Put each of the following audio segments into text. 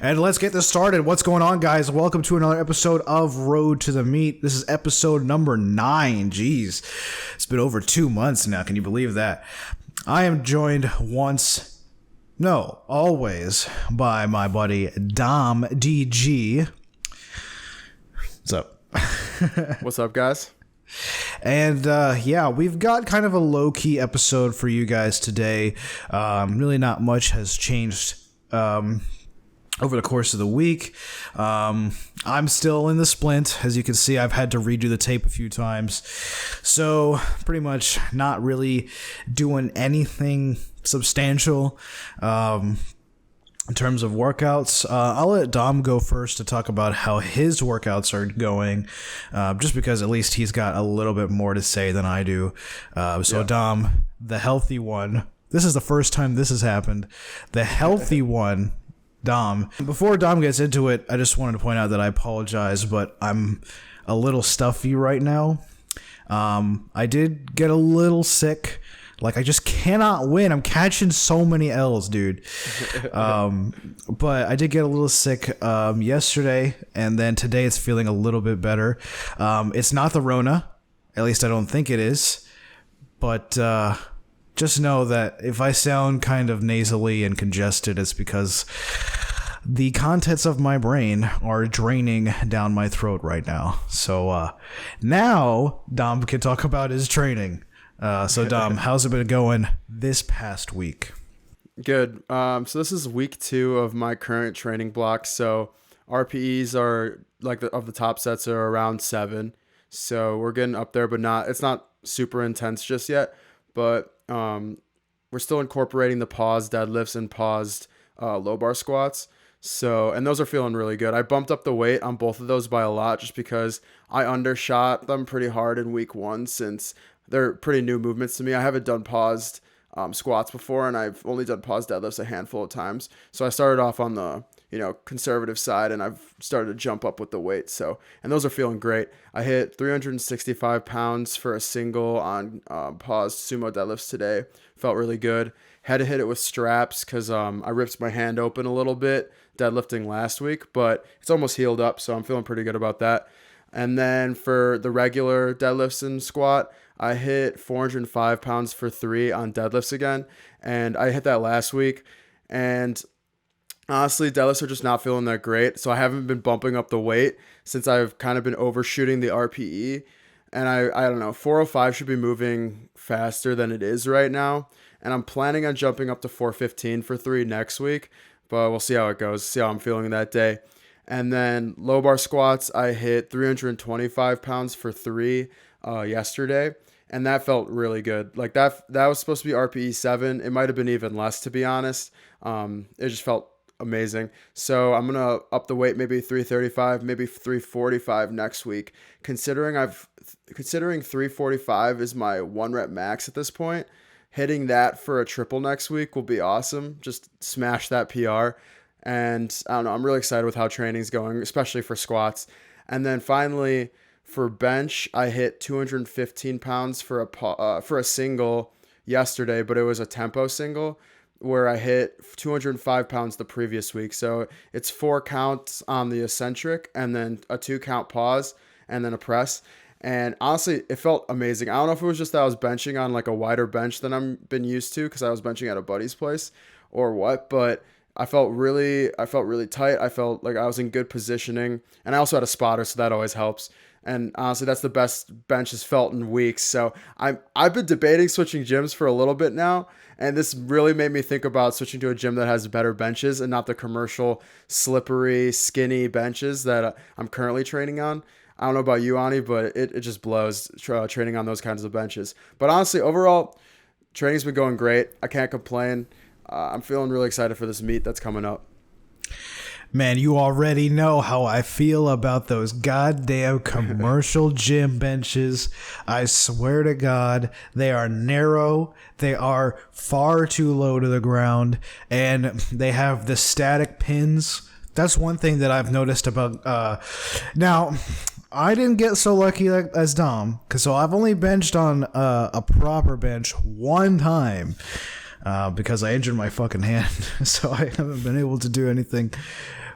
And let's get this started. What's going on, guys? Welcome to another episode of Road to the Meat. This is episode number 9. Jeez, it's been over 2 months now. Can you believe that? I am joined always by my buddy Dom DG. What's up? What's up, guys? And we've got kind of a low-key episode for you guys today. Really not much has changed over the course of the week. I'm still in the splint. As you can see, I've had to redo the tape a few times. So pretty much not really doing anything substantial in terms of workouts. I'll let Dom go first to talk about how his workouts are going, just because at least he's got a little bit more to say than I do. Dom, the healthy one, this is the first time this has happened. The healthy one, Dom. Before Dom gets into it, I just wanted to point out that I apologize, but I'm a little stuffy right now. I did get a little sick. Like, I just cannot win. I'm catching so many L's, dude. But I did get a little sick yesterday, and then today it's feeling a little bit better. It's not the Rona. At least I don't think it is. But just know that if I sound kind of nasally and congested, it's because the contents of my brain are draining down my throat right now. So now Dom can talk about his training. So Dom, how's it been going this past week? Good. So this is week 2 of my current training block. So RPEs are of the top sets are around 7. So we're getting up there, but it's not super intense just yet. But we're still incorporating the paused deadlifts and paused low bar squats. So, and those are feeling really good. I bumped up the weight on both of those by a lot just because I undershot them pretty hard in week 1 since they're pretty new movements to me. I haven't done paused squats before, and I've only done paused deadlifts a handful of times. So I started off on the conservative side, and I've started to jump up with the weight. So, and those are feeling great. I hit 365 pounds for a single on paused sumo deadlifts today. Felt really good. Had to hit it with straps because I ripped my hand open a little bit deadlifting last week, but it's almost healed up, so I'm feeling pretty good about that. And then for the regular deadlifts and squat, I hit 405 pounds for 3 on deadlifts again, and I hit that last week. And honestly, deadlifts are just not feeling that great, so I haven't been bumping up the weight since I've kind of been overshooting the RPE. And I don't know, 405 should be moving faster than it is right now, and I'm planning on jumping up to 415 for 3 next week, but we'll see how it goes, see how I'm feeling that day. And then low bar squats, I hit 325 pounds for 3 yesterday, and that felt really good. Like that was supposed to be RPE 7. It might have been even less, to be honest. It just felt amazing. So I'm gonna up the weight, maybe 335, maybe 345 next week. Considering 345 is my 1 rep max at this point, hitting that for a triple next week will be awesome. Just smash that PR. And I don't know, I'm really excited with how training's going, especially for squats. And then finally, for bench, I hit 215 pounds for a single yesterday, but it was a tempo single where I hit 205 pounds the previous week. So it's 4 counts on the eccentric and then a 2 count pause and then a press. And honestly, it felt amazing. I don't know if it was just that I was benching on like a wider bench than I've been used to because I was benching at a buddy's place or what, but I felt really tight. I felt like I was in good positioning, and I also had a spotter, so that always helps. And honestly, that's the best bench has felt in weeks. So I've been debating switching gyms for a little bit now, and this really made me think about switching to a gym that has better benches and not the commercial slippery, skinny benches that I'm currently training on. I don't know about you, Ani, but it just blows training on those kinds of benches. But honestly, overall, training's been going great. I can't complain. I'm feeling really excited for this meet that's coming up. Man, you already know how I feel about those goddamn commercial gym benches. I swear to God, they are narrow, they are far too low to the ground, and they have the static pins. That's one thing that I've noticed about... Now, I didn't get so lucky as Dom, because I've only benched on a proper bench one time. Because I injured my fucking hand, so I haven't been able to do anything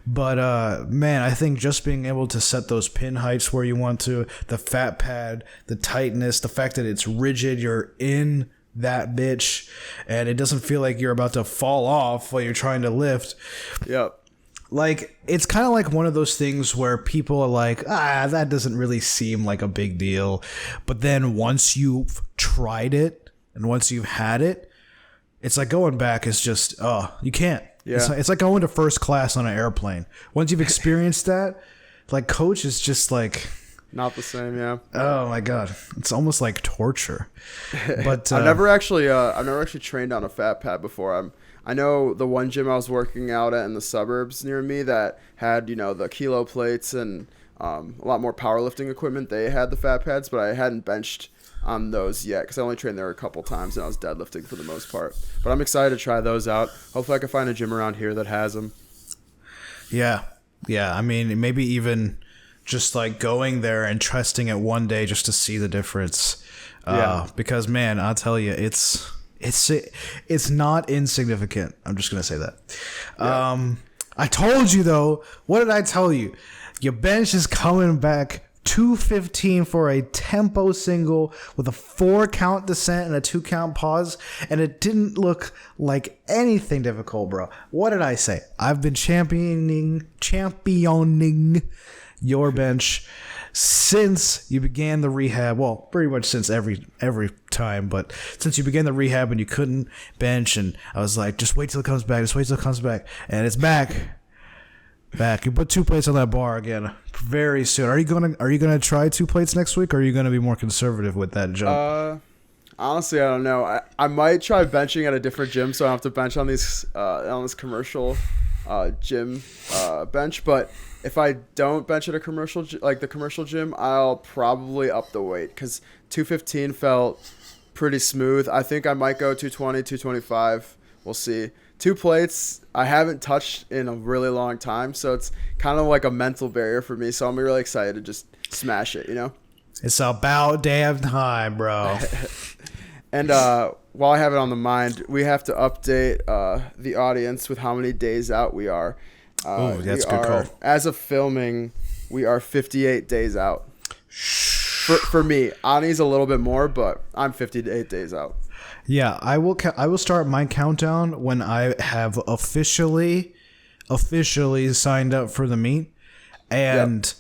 But man, I think just being able to set those pin heights where you want to, the fat pad, the tightness, the fact that it's rigid, you're in that bitch, and it doesn't feel like you're about to fall off while you're trying to lift. Yep. Like, it's kind of like one of those things where people are like, that doesn't really seem like a big deal. But then once you've tried it and once you've had it, it's like going back is just, you can't. Yeah. It's like going to first class on an airplane. Once you've experienced that, like, coach is just like... Not the same, yeah. Oh my god, it's almost like torture. But I've never actually trained on a fat pad before. I know the one gym I was working out at in the suburbs near me that had, the kilo plates and a lot more powerlifting equipment. They had the fat pads, but I hadn't benched on those yet because I only trained there a couple times and I was deadlifting for the most part. But I'm excited to try those out. Hopefully I can find a gym around here that has them. Yeah. I mean, maybe even just like going there and testing it one day just to see the difference. Because man, I'll tell you, it's not insignificant. I'm just gonna say that. Yeah. I told you though. What did I tell you? Your bench is coming back 215 for a tempo single with a 4-count descent and a 2-count pause, and it didn't look like anything difficult, bro. What did I say? I've been championing your bench since you began the rehab. Well, pretty much since every time, but since you began the rehab and you couldn't bench, and I was like, just wait till it comes back, and it's back. You put 2 plates on that bar again very soon. Are you gonna try 2 plates next week, or are you gonna be more conservative with that jump? Honestly, I don't know. I might try benching at a different gym, so I don't have to bench on these on this commercial gym bench, but if I don't bench at a commercial, like the commercial gym, I'll probably up the weight because 215 felt pretty smooth. I think I might go 220, 225. We'll see. 2 plates I haven't touched in a really long time, so it's kind of like a mental barrier for me. So I'm really excited to just smash it, It's about damn time, bro. And while I have it on the mind, we have to update the audience with how many days out we are. That's a good call. As of filming, we are 58 days out. For me, Ani's a little bit more, but I'm 58 days out. Yeah, I will start my countdown when I have officially signed up for the meet, and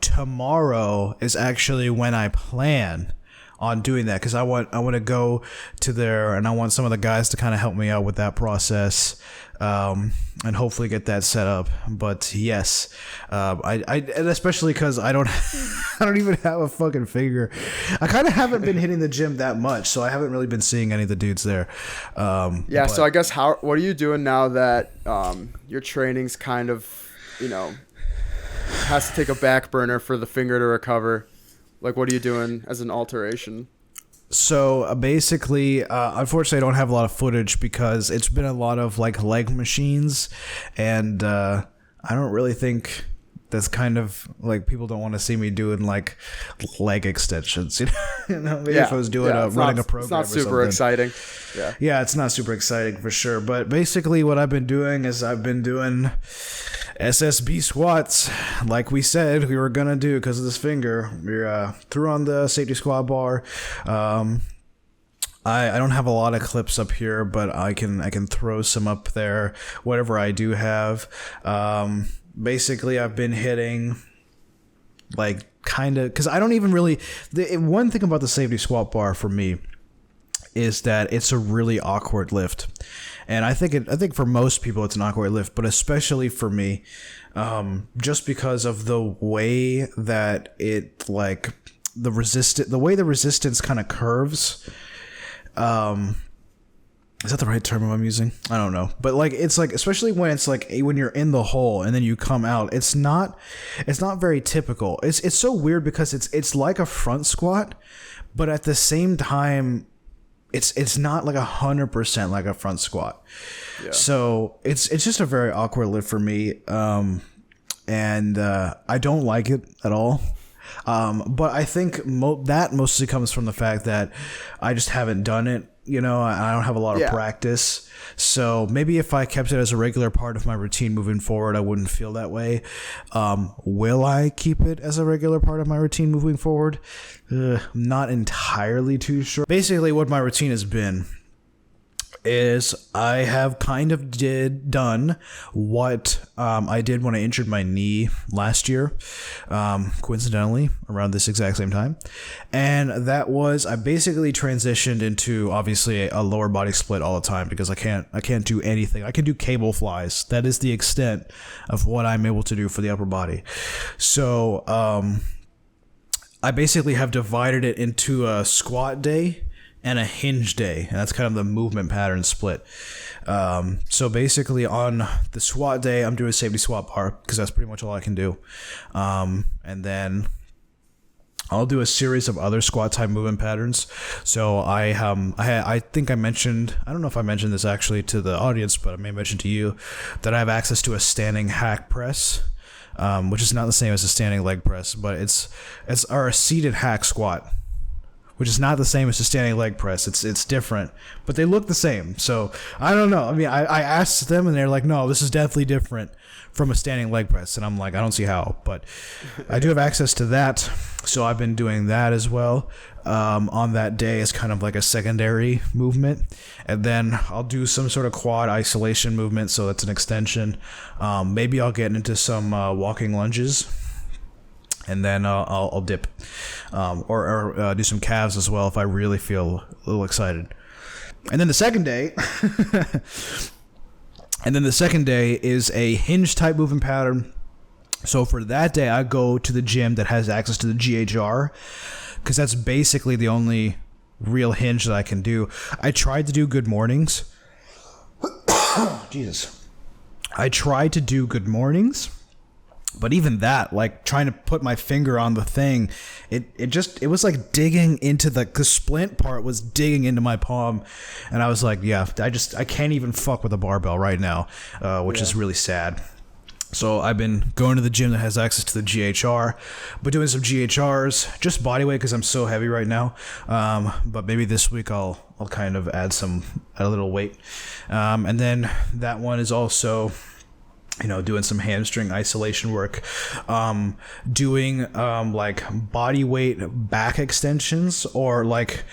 tomorrow is actually when I plan on doing that, because I want to go to there and I want some of the guys to kind of help me out with that process, and hopefully get that set up. But yes, I and especially because I don't even have a fucking figure. I kind of haven't been hitting the gym that much, so I haven't really been seeing any of the dudes there. So I guess what are you doing now that your training's kind of has to take a back burner for the finger to recover? Like, what are you doing as an alteration? So basically, unfortunately, I don't have a lot of footage because it's been a lot of like leg machines, and I don't really think that's kind of like people don't want to see me doing like leg extensions. Maybe if I was doing running a program, it's not super exciting. Yeah, it's not super exciting for sure. But basically, what I've been doing is I've been doing SSB squats, like we said we were gonna do because of this finger. We're threw on the safety squat bar. I don't have a lot of clips up here, but I can throw some up there. Whatever I do have. Basically, I've been hitting like kind of because I don't even really. One thing about the safety squat bar for me is that it's a really awkward lift. And I think for most people it's an awkward lift, but especially for me, just because of the way that it like the resistance kind of curves. Is that the right term I'm using? I don't know, but like it's like especially when it's like when you're in the hole and then you come out, it's not very typical. It's so weird because it's like a front squat, but at the same time. It's not like 100% like a front squat. Yeah. So it's just a very awkward lift for me. And I don't like it at all. But I think that mostly comes from the fact that I just haven't done it you know, I don't have a lot of practice. So maybe if I kept it as a regular part of my routine moving forward, I wouldn't feel that way. Will I keep it as a regular part of my routine moving forward? Not entirely too sure. Basically, what my routine has been is I have kind of done what I did when I injured my knee last year, coincidentally around this exact same time, and that was I basically transitioned into obviously a lower body split all the time because I can't do anything. I can do cable flies. That is the extent of what I'm able to do for the upper body. So I basically have divided it into a squat day and a hinge day, and that's kind of the movement pattern split. So basically on the squat day, I'm doing a safety squat bar because that's pretty much all I can do. And then I'll do a series of other squat type movement patterns. So I think I mentioned, I don't know if I mentioned this actually to the audience, but I may mention to you that I have access to a standing hack press, which is not the same as a standing leg press, but it's a seated hack squat, which is not the same as a standing leg press. It's different, but they look the same. So I don't know. I mean, I asked them and they're like, no, this is definitely different from a standing leg press. And I'm like, I don't see how, but I do have access to that. So I've been doing that as well. On that day as kind of like a secondary movement. And then I'll do some sort of quad isolation movement. So that's an extension. Maybe I'll get into some walking lunges. And then I'll dip, or do some calves as well if I really feel a little excited. And then the second day, is a hinge type movement pattern. So for that day, I go to the gym that has access to the GHR, because that's basically the only real hinge that I can do. I tried to do good mornings. Jesus. I tried to do good mornings. But even that, like trying to put my finger on the thing, it was like digging into the splint part was digging into my palm. And I was like, yeah, I can't even fuck with a barbell right now, which is really sad. So I've been going to the gym that has access to the GHR, but doing some GHRs, just body weight because I'm so heavy right now. But maybe this week I'll kind of add a little weight. And then that one is also, you know, doing some hamstring isolation work, doing like body weight back extensions, or like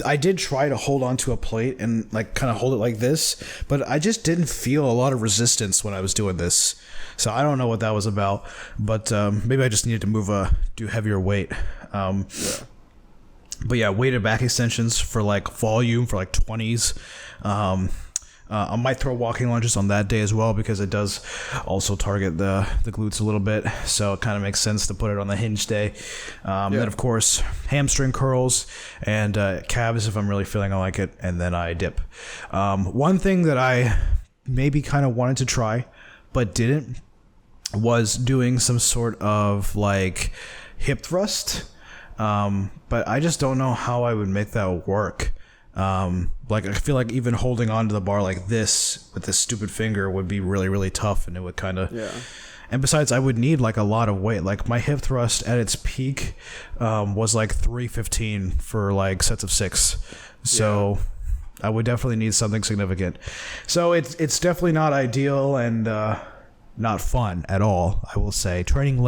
I did try to hold onto a plate and like kind of hold it like this, but I just didn't feel a lot of resistance when I was doing this. So I don't know what that was about, but maybe I just needed to do heavier weight. But yeah, weighted back extensions for like volume for like 20s. I might throw walking lunges on that day as well because it does also target the glutes a little bit. So it kind of makes sense to put it on the hinge day. Then, of course, hamstring curls and calves if I'm really feeling I like it. And then I dip. One thing that I maybe kind of wanted to try but didn't was doing some sort of like hip thrust. But I just don't know how I would make that work. Like I feel like even holding on to the bar like this with this stupid finger would be really, really tough, and it would kind of, and besides I would need like a lot of weight. Like my hip thrust at its peak, was like 315 for like sets of 6. So I would definitely need something significant. So it's definitely not ideal and, not fun at all, I will say. Training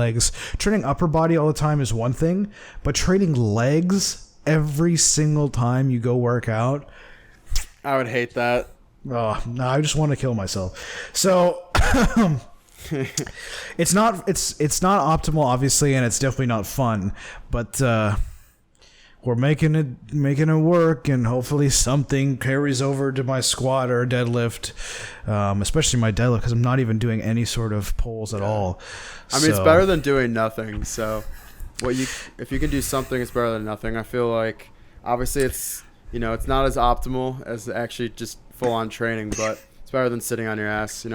upper body all the time is one thing, but training legs every single time you go work out, I would hate that. Oh, no, I just want to kill myself. So it's not optimal, obviously, and it's definitely not fun, but we're making it work, and hopefully something carries over to my squat or deadlift, especially my deadlift, because I'm not even doing any sort of pulls at all. I mean, it's better than doing nothing. So if you can do something, it's better than nothing. I feel like obviously it's not as optimal as actually just full on training, but it's better than sitting on your ass,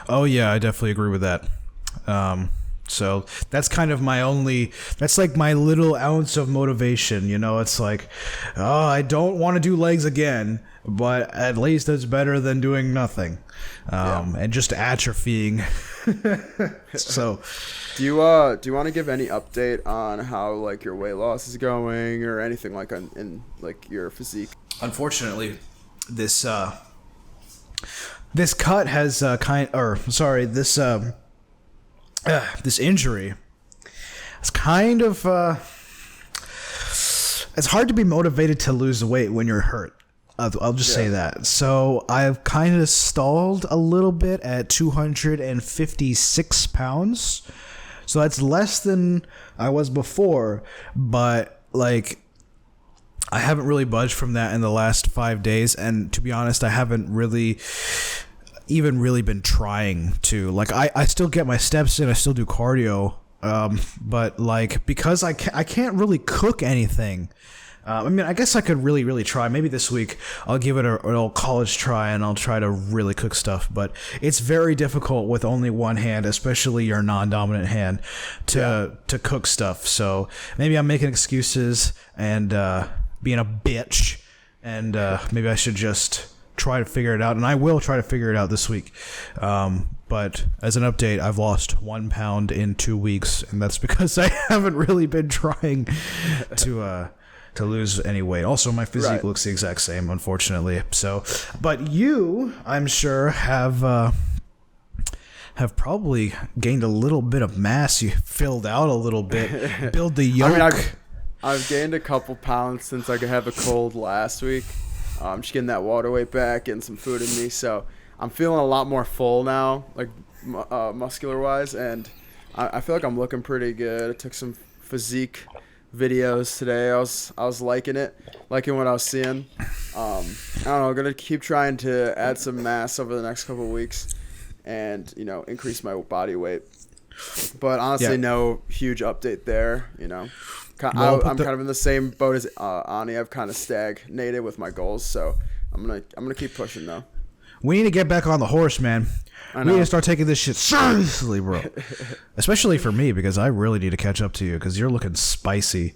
Oh yeah, I definitely agree with that. So that's kind of that's like my little ounce of motivation, It's like, oh, I don't want to do legs again, but at least it's better than doing nothing. And just atrophying. So do you want to give any update on how like your weight loss is going or anything like in like your physique? unfortunately, this this cut has this injury. It's kind of it's hard to be motivated to lose weight when you're hurt. I'll just say that. So I've kind of stalled a little bit at 256 pounds. So that's less than I was before, but like I haven't really budged from that in the last 5 days, and to be honest, I haven't really been trying to. Like I still get my steps in, I still do cardio, but like because I can't really cook anything. I mean, I guess I could really try. Maybe this week I'll give it an old college try and I'll try to really cook stuff. But it's very difficult with only one hand, especially your non-dominant hand, to cook stuff. So maybe I'm making excuses and being a bitch, and maybe I should just try to figure it out. And I will try to figure it out this week. But as an update, I've lost 1 pound in 2 weeks, and that's because I haven't really been trying to lose any weight. Also, my physique looks the exact same, unfortunately. So, but you, I'm sure, have probably gained a little bit of mass. You filled out a little bit, build the yolk. I mean, I've gained a couple pounds since I could have a cold last week. I'm just getting that water weight back, getting some food in me, so I'm feeling a lot more full now, like muscular wise, and I feel like I'm looking pretty good. I took some physique videos today. I was liking what I was seeing. I don't know, I'm gonna keep trying to add some mass over the next couple of weeks and increase my body weight, but honestly no huge update there. I'm kind of in the same boat as Ani. I've kind of stagnated with my goals, so I'm gonna keep pushing though. We need to get back on the horse, man. We need to start taking this shit seriously, bro. Especially for me, because I really need to catch up to you, because you're looking spicy.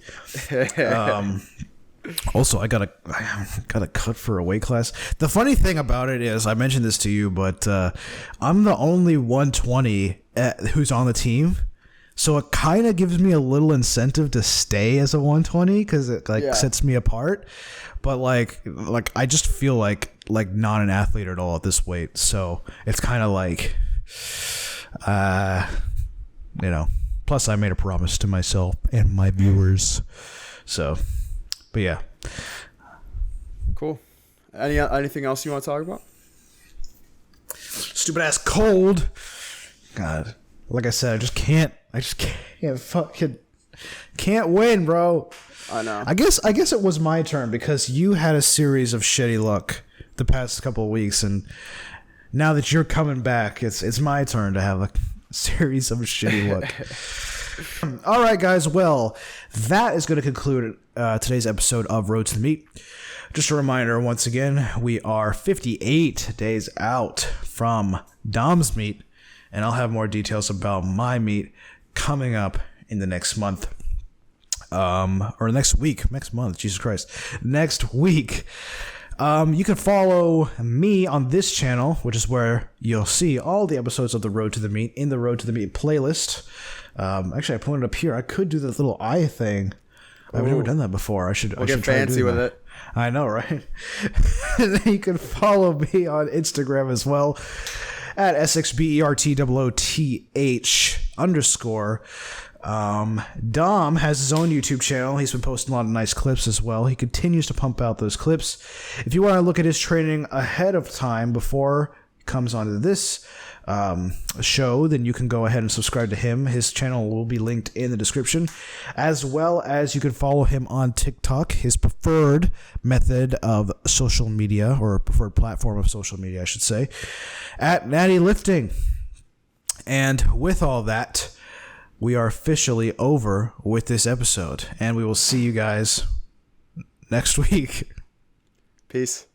Also, I got a cut for a weight class. The funny thing about it is, I mentioned this to you, but I'm the only 120 who's on the team. So it kind of gives me a little incentive to stay as a 120 because it sets me apart. But like I just feel like not an athlete at all at this weight. So it's kind of like, plus I made a promise to myself and my viewers. So, but yeah. Cool. Anything else you want to talk about? Stupid ass cold. God. Like I said, I just can't win, bro. I know. I guess it was my turn because you had a series of shitty luck the past couple of weeks, and now that you're coming back, it's my turn to have a series of shitty luck. All right, guys. Well, that is going to conclude today's episode of Road to the Meet. Just a reminder, once again, we are 58 days out from Dom's meet, and I'll have more details about my meet coming up in the next month. Or next month, Jesus Christ. Next week. You can follow me on this channel, which is where you'll see all the episodes of the Road to the Meet in the Road to the Meet playlist. Actually, I put it up here. I could do the little eye thing. I've never done that before. I should get fancy with it. I know, right? And then you can follow me on Instagram as well at sxbertooth_. Dom has his own YouTube channel. He's been posting a lot of nice clips as well. He continues to pump out those clips. If you want to look at his training ahead of time before he comes onto this show, then you can go ahead and subscribe to him. His channel will be linked in the description, as well as you can follow him on TikTok, his preferred method of social media, or preferred platform of social media, I should say, at Natty Lifting. And with all that, we are officially over with this episode, and we will see you guys next week. Peace.